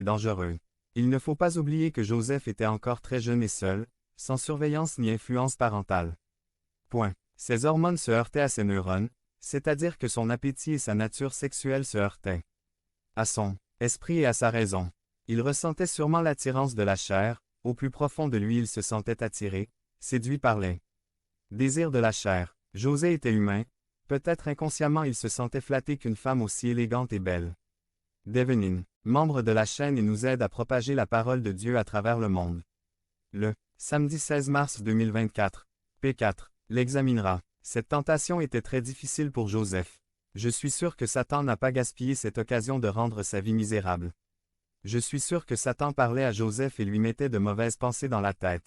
dangereux. Il ne faut pas oublier que Joseph était encore très jeune et seul, sans surveillance ni influence parentale. Point. Ses hormones se heurtaient à ses neurones, c'est-à-dire que son appétit et sa nature sexuelle se heurtaient à son esprit et à sa raison. Il ressentait sûrement l'attirance de la chair, au plus profond de lui il se sentait attiré, séduit par les désirs de la chair. José était humain, peut-être inconsciemment il se sentait flatté qu'une femme aussi élégante et belle devenine membre de la chaîne et nous aide à propager la parole de Dieu à travers le monde. Le samedi 16 mars 2024, P4, l'examinera. Cette tentation était très difficile pour Joseph. Je suis sûr que Satan n'a pas gaspillé cette occasion de rendre sa vie misérable. Je suis sûr que Satan parlait à Joseph et lui mettait de mauvaises pensées dans la tête.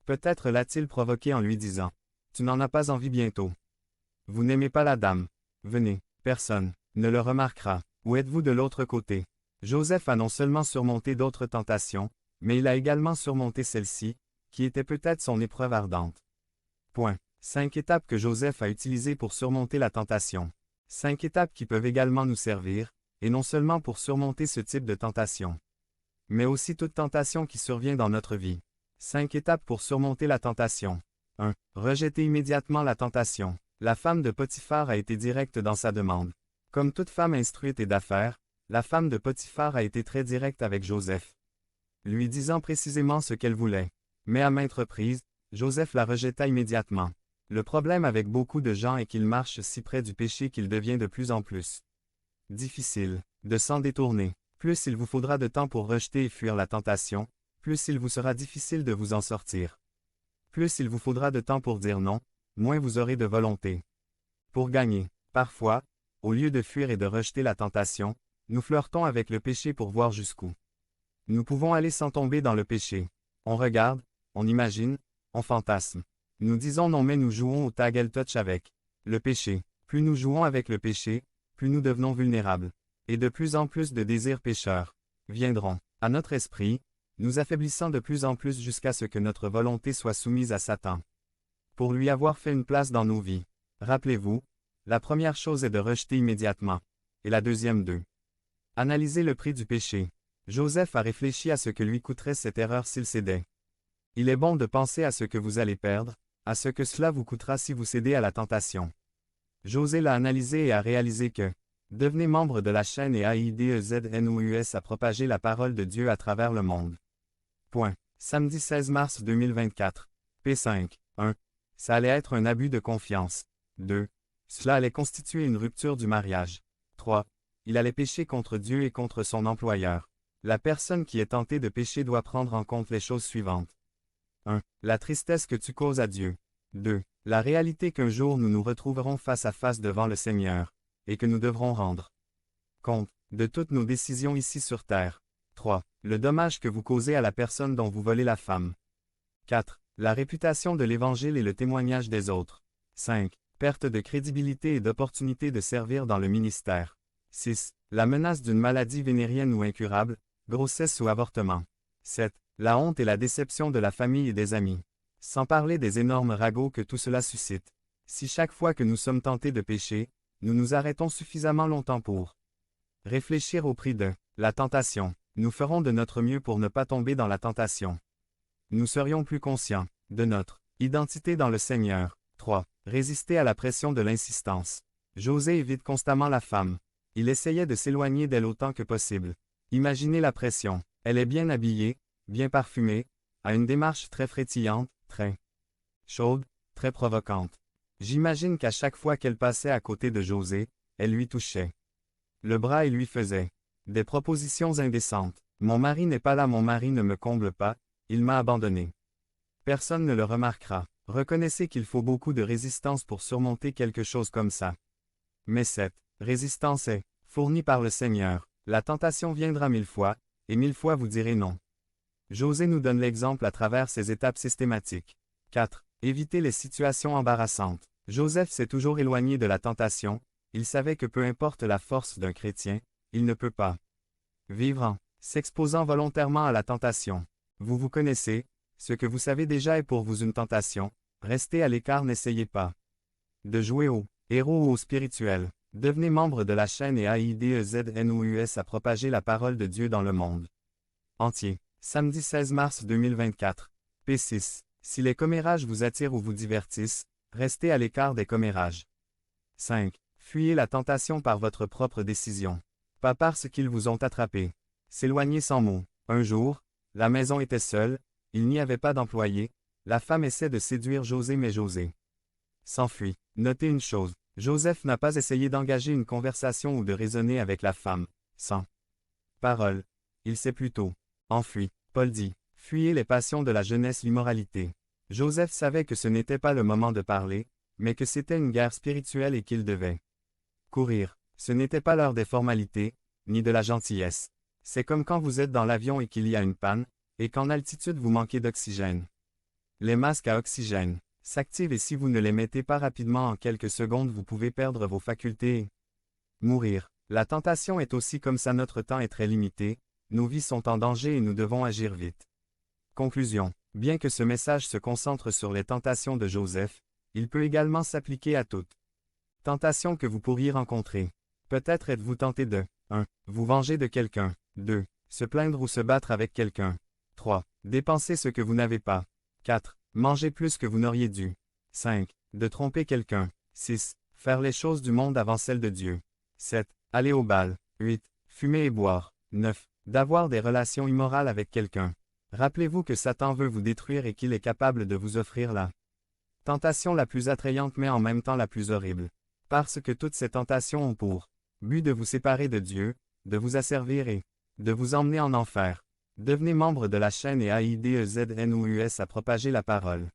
Peut-être l'a-t-il provoqué en lui disant « Tu n'en as pas envie bientôt. Vous n'aimez pas la dame. Venez, personne ne le remarquera. Où êtes-vous de l'autre côté ?» Joseph a non seulement surmonté d'autres tentations, mais il a également surmonté celle-ci, qui était peut-être son épreuve ardente. Point. 5 étapes que Joseph a utilisées pour surmonter la tentation. 5 étapes qui peuvent également nous servir, et non seulement pour surmonter ce type de tentation, mais aussi toute tentation qui survient dans notre vie. 5 étapes pour surmonter la tentation. 1. Rejeter immédiatement la tentation. La femme de Potiphar a été directe dans sa demande. Comme toute femme instruite et d'affaires, la femme de Potiphar a été très directe avec Joseph, lui disant précisément ce qu'elle voulait. Mais à maintes reprises, Joseph la rejeta immédiatement. Le problème avec beaucoup de gens est qu'ils marchent si près du péché qu'il devient de plus en plus difficile de s'en détourner. Plus il vous faudra de temps pour rejeter et fuir la tentation, plus il vous sera difficile de vous en sortir. Plus il vous faudra de temps pour dire non, moins vous aurez de volonté pour gagner. Parfois, au lieu de fuir et de rejeter la tentation, nous flirtons avec le péché pour voir jusqu'où nous pouvons aller sans tomber dans le péché. On regarde, on imagine, on fantasme. Nous disons non mais nous jouons au tag and touch avec le péché. Plus nous jouons avec le péché, plus nous devenons vulnérables. Et de plus en plus de désirs pécheurs viendront à notre esprit, nous affaiblissant de plus en plus jusqu'à ce que notre volonté soit soumise à Satan, pour lui avoir fait une place dans nos vies. Rappelez-vous, la première chose est de rejeter immédiatement, et la deuxième d'eux. Analyser le prix du péché. Joseph a réfléchi à ce que lui coûterait cette erreur s'il cédait. Il est bon de penser à ce que vous allez perdre, à ce que cela vous coûtera si vous cédez à la tentation. José l'a analysé et a réalisé que devenez membre de la chaîne et AIDEZNOUS à propager la parole de Dieu à travers le monde. Point. Samedi 16 mars 2024. P5. 1. Ça allait être un abus de confiance. 2. Cela allait constituer une rupture du mariage. 3. Il allait pécher contre Dieu et contre son employeur. La personne qui est tentée de pécher doit prendre en compte les choses suivantes. 1. La tristesse que tu causes à Dieu. 2. La réalité qu'un jour nous nous retrouverons face à face devant le Seigneur, et que nous devrons rendre compte de toutes nos décisions ici sur terre. 3. Le dommage que vous causez à la personne dont vous volez la femme. 4. La réputation de l'Évangile et le témoignage des autres. 5. Perte de crédibilité et d'opportunité de servir dans le ministère. 6. La menace d'une maladie vénérienne ou incurable, grossesse ou avortement. 7. La honte et la déception de la famille et des amis. Sans parler des énormes ragots que tout cela suscite. Si chaque fois que nous sommes tentés de pécher, nous nous arrêtons suffisamment longtemps pour réfléchir au prix de la tentation, nous ferons de notre mieux pour ne pas tomber dans la tentation. Nous serions plus conscients de notre identité dans le Seigneur. 3. Résister à la pression de l'insistance. José évite constamment la femme. Il essayait de s'éloigner d'elle autant que possible. Imaginez la pression. Elle est bien habillée, bien parfumée, a une démarche très frétillante, très chaude, très provocante. J'imagine qu'à chaque fois qu'elle passait à côté de José, elle lui touchait le bras et lui faisait des propositions indécentes. Mon mari n'est pas là, mon mari ne me comble pas, il m'a abandonné. Personne ne le remarquera. Reconnaissez qu'il faut beaucoup de résistance pour surmonter quelque chose comme ça. Mais cette résistance est fournie par le Seigneur. La tentation viendra 1000 fois, et 1000 fois vous direz non. José nous donne l'exemple à travers ces étapes systématiques. 4. Éviter les situations embarrassantes. Joseph s'est toujours éloigné de la tentation, il savait que peu importe la force d'un chrétien, il ne peut pas vivre en s'exposant volontairement à la tentation. Vous vous connaissez, ce que vous savez déjà est pour vous une tentation, restez à l'écart, n'essayez pas de jouer au héros ou au spirituel. Devenez membre de la chaîne et aidez-nous à propager la parole de Dieu dans le monde entier. Samedi 16 mars 2024. P6. Si les commérages vous attirent ou vous divertissent, restez à l'écart des commérages. 5. Fuyez la tentation par votre propre décision. Pas parce qu'ils vous ont attrapé. S'éloigner sans mots. Un jour, la maison était seule, il n'y avait pas d'employé, la femme essaie de séduire José mais José s'enfuit. Notez une chose, Joseph n'a pas essayé d'engager une conversation ou de raisonner avec la femme, sans parole. Il s'est plutôt enfui. Paul dit, fuyez les passions de la jeunesse, l'immoralité. Joseph savait que ce n'était pas le moment de parler, mais que c'était une guerre spirituelle et qu'il devait courir. Ce n'était pas l'heure des formalités, ni de la gentillesse. C'est comme quand vous êtes dans l'avion et qu'il y a une panne, et qu'en altitude vous manquez d'oxygène. Les masques à oxygène s'activent et si vous ne les mettez pas rapidement en quelques secondes vous pouvez perdre vos facultés et mourir. La tentation est aussi comme ça, notre temps est très limité, nos vies sont en danger et nous devons agir vite. Conclusion. Bien que ce message se concentre sur les tentations de Joseph, il peut également s'appliquer à toutes tentations que vous pourriez rencontrer. Peut-être êtes-vous tenté de 1. Vous venger de quelqu'un. 2. Se plaindre ou se battre avec quelqu'un. 3. Dépenser ce que vous n'avez pas. 4. Manger plus que vous n'auriez dû. 5. De tromper quelqu'un. 6. Faire les choses du monde avant celles de Dieu. 7. Aller au bal. 8. Fumer et boire. 9. D'avoir des relations immorales avec quelqu'un. Rappelez-vous que Satan veut vous détruire et qu'il est capable de vous offrir la tentation la plus attrayante mais en même temps la plus horrible. Parce que toutes ces tentations ont pour but de vous séparer de Dieu, de vous asservir et de vous emmener en enfer. Devenez membre de la chaîne et aidez-nous à propager la parole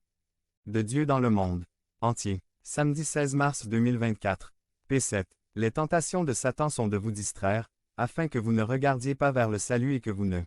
de Dieu dans le monde entier. Samedi 16 mars 2024. P7. Les tentations de Satan sont de vous distraire, afin que vous ne regardiez pas vers le salut et que vous ne